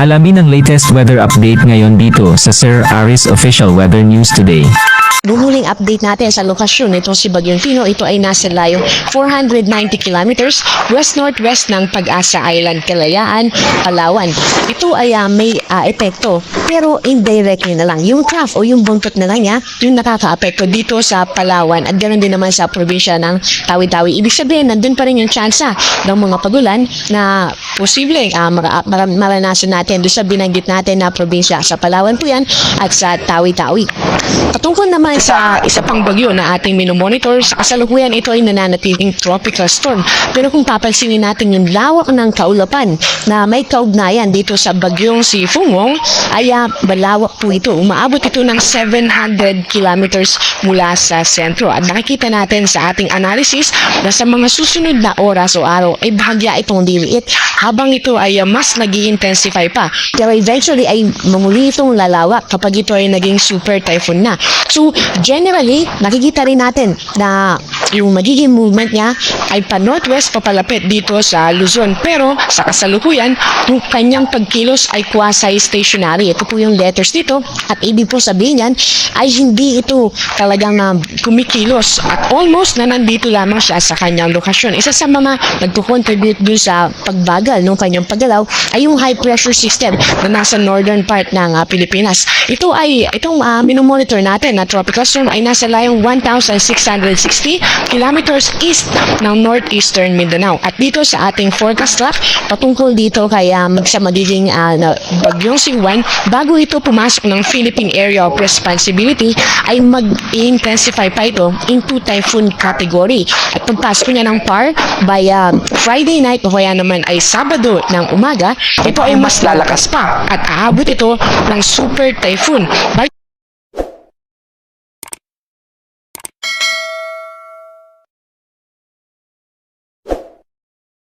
Alamin ang latest weather update ngayon dito sa Sir Aris Official Weather News Today. Bumuling update natin sa lokasyon nitong si Bagyong Tino. Ito ay nasa layong 490 kilometers west-northwest ng Pag-asa Island, Kalayaan, Palawan. Ito ay may epekto pero indirectly na lang. Yung trough o yung buntot na lang niya yung nakaka-apekto dito sa Palawan at ganoon din naman sa probinsya ng Tawi-Tawi. Ibig sabihin, nandun pa rin yung tsansa ng mga pagulan na posibleng maranasan natin doon sa binanggit natin na probinsya. Sa Palawan po yan at sa Tawi-Tawi. Patungkol naman sa isa pang bagyo na ating minomonitor, sa kasalukuyan ito ay nananatiling tropical storm. Pero kung papansinin natin yung lawak ng kaulapan na may kaugnayan dito sa bagyong si Fungwong, ay malawak po ito. Umaabot ito ng 700 kilometers mula sa sentro. At nakikita natin sa ating analysis na sa mga susunod na oras o araw ay bahagya itong liliit habang ito ay mas nag-i-intensify pa. Pero eventually ay mamuli itong lalawak kapag ito ay naging super typhoon na. So, generally, nakikita rin natin na yung magiging movement niya ay pa-northwest papalapit dito sa Luzon. Pero sa kasalukuyan, yung kanyang pagkilos ay quasi-stationary. Ito po yung letters dito. At ibig po sabihin yan ay hindi ito talagang kumikilos. At almost na nandito lamang siya sa kanyang lokasyon. Isa sa mga nagko-contribute dun sa pagbagal ng kanyang paggalaw ay yung high pressure system na nasa northern part ng Pilipinas. Itong minomonitor natin na tropical storm ay nasa layong 1,660 kilometers east ng northeastern Mindanao. At dito sa ating forecast track, patungkol dito kaya sa magiging bagyong si Juan, bago ito pumasok ng Philippine Area of Responsibility, ay mag-intensify pa ito into typhoon category. At pagpasok niya ng PAR by Friday night o kaya naman ay Sabado ng umaga, ito ay mas lalakas pa at aabot ito ng super typhoon. By